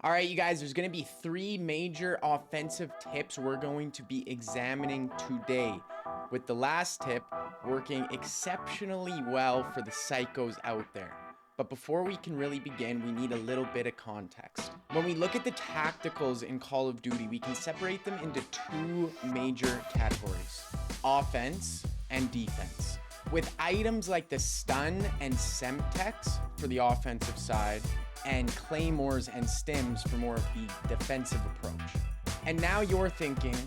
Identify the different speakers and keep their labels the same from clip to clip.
Speaker 1: All right, you guys, there's going to be 3 major offensive tips we're going to be examining today, with the last tip working exceptionally well for the psychos out there. But before we can really begin, we need a little bit of context. When we look at the tacticals in Call of Duty, we can separate them into 2 major categories: offense and defense. With items like the stun and semtex for the offensive side, and claymores and stims for more of the defensive approach. And now you're thinking,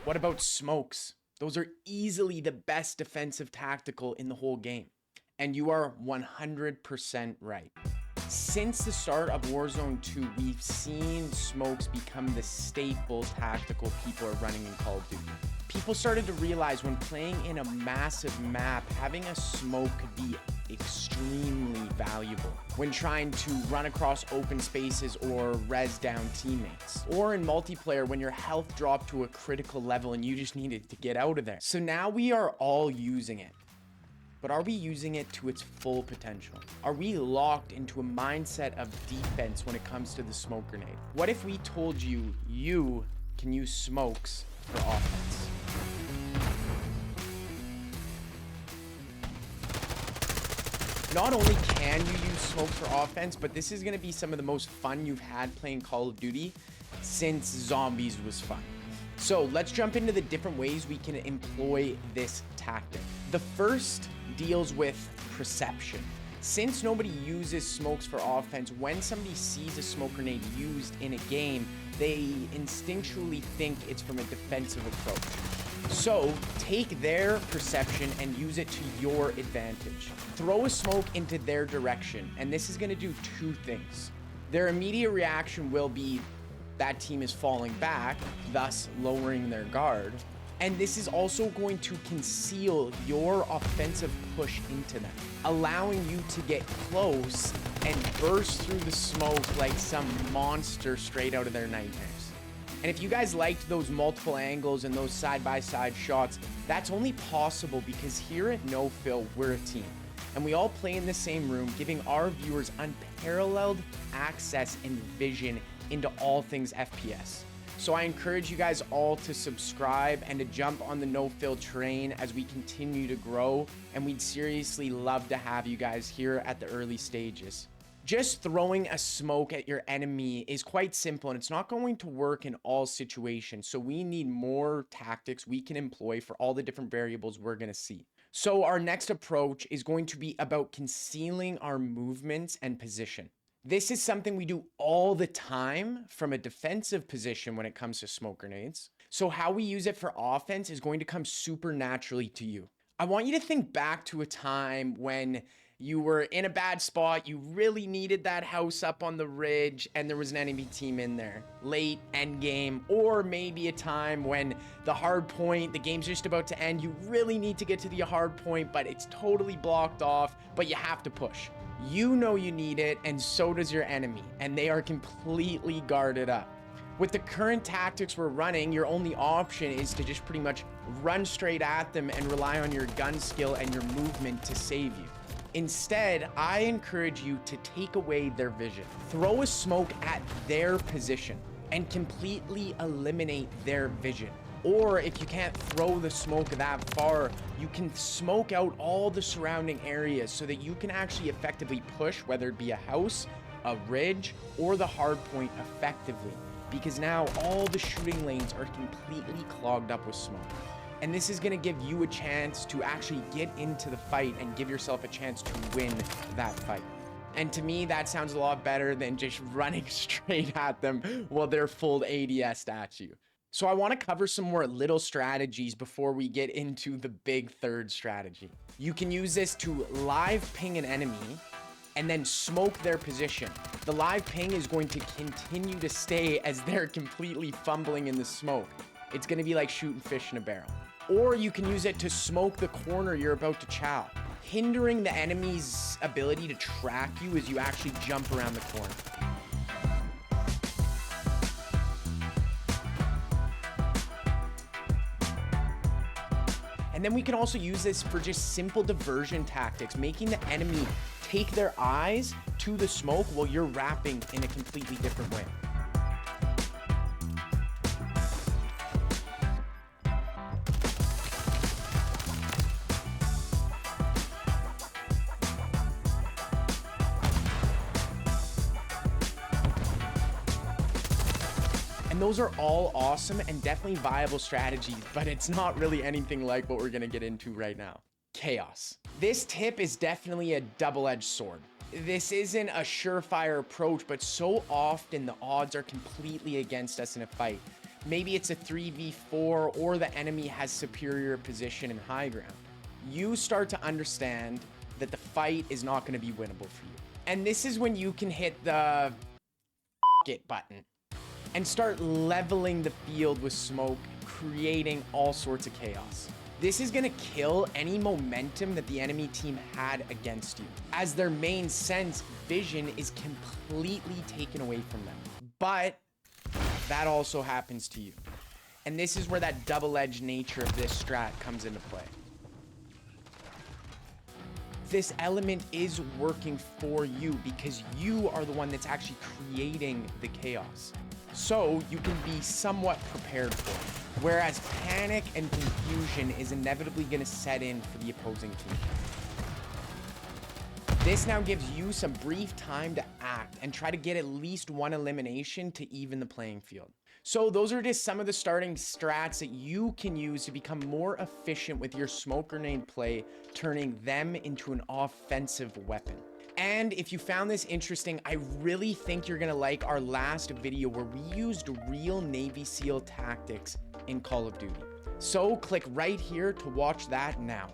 Speaker 1: what about smokes? Those are easily the best defensive tactical in the whole game. And you are 100% right. Since the start of Warzone 2, we've seen smokes become the staple tactical people are running in Call of Duty. People started to realize when playing in a massive map, having a smoke could be extremely valuable when trying to run across open spaces or res down teammates, or in multiplayer when your health dropped to a critical level and you just needed to get out of there. So now we are all using it. But are we using it to its full potential? Are we locked into a mindset of defense when it comes to the smoke grenade? What if we told you you can use smokes for offense? Not only can you use smoke for offense, but this is going to be some of the most fun you've had playing Call of Duty since Zombies was fun. So let's jump into the different ways we can employ this tactic. The first deals with perception. Since nobody uses smokes for offense, when somebody sees a smoke grenade used in a game, they instinctually think it's from a defensive approach. So take their perception and use it to your advantage. Throw a smoke into their direction, and this is going to do 2 things. Their immediate reaction will be that team is falling back, thus lowering their guard. And this is also going to conceal your offensive push into them, allowing you to get close and burst through the smoke like some monster straight out of their nightmares. And if you guys liked those multiple angles and those side-by-side shots, that's only possible because here at No Fill, we're a team. And we all play in the same room, giving our viewers unparalleled access and vision into all things FPS. So I encourage you guys all to subscribe and to jump on the No Fill train as we continue to grow. And we'd seriously love to have you guys here at the early stages. Just throwing a smoke at your enemy is quite simple, and it's not going to work in all situations. So we need more tactics we can employ for all the different variables we're going to see. So our next approach is going to be about concealing our movements and position. This is something we do all the time from a defensive position when it comes to smoke grenades. So how we use it for offense is going to come super naturally to you. I want you to think back to a time when you were in a bad spot, you really needed that house up on the ridge, and there was an enemy team in there. Late, end game, or maybe a time when the hard point, the game's just about to end, you really need to get to the hard point, but it's totally blocked off, but you have to push. You know you need it, and so does your enemy, and they are completely guarded up. With the current tactics we're running, your only option is to just pretty much run straight at them and rely on your gun skill and your movement to save you. Instead, I encourage you to take away their vision. Throw a smoke at their position and completely eliminate their vision. Or if you can't throw the smoke that far, you can smoke out all the surrounding areas so that you can actually effectively push, whether it be a house, a ridge, or the hard point effectively. Because now all the shooting lanes are completely clogged up with smoke. And this is going to give you a chance to actually get into the fight and give yourself a chance to win that fight. And to me, that sounds a lot better than just running straight at them while they're full ADS at you. So I want to cover some more little strategies before we get into the big third strategy. You can use this to live ping an enemy and then smoke their position. The live ping is going to continue to stay as they're completely fumbling in the smoke. It's going to be like shooting fish in a barrel. Or you can use it to smoke the corner you're about to chow, hindering the enemy's ability to track you as you actually jump around the corner. And then we can also use this for just simple diversion tactics, making the enemy take their eyes to the smoke while you're wrapping in a completely different way. And those are all awesome and definitely viable strategies, but it's not really anything like what we're gonna get into right now. Chaos. This tip is definitely a double-edged sword. This isn't a surefire approach, but so often the odds are completely against us in a fight. Maybe it's a 3v4 or the enemy has superior position and high ground. You start to understand that the fight is not gonna be winnable for you. And this is when you can hit the F it button and start leveling the field with smoke, creating all sorts of chaos. This is gonna kill any momentum that the enemy team had against you, as their main sense vision is completely taken away from them. But that also happens to you. And this is where that double-edged nature of this strat comes into play. This element is working for you because you are the one that's actually creating the chaos. So you can be somewhat prepared for it. Whereas panic and confusion is inevitably going to set in for the opposing team. This now gives you some brief time to act and try to get at least one elimination to even the playing field. So those are just some of the starting strats that you can use to become more efficient with your smoke grenade play, turning them into an offensive weapon. And if you found this interesting, I really think you're gonna like our last video where we used real Navy SEAL tactics in Call of Duty. So click right here to watch that now.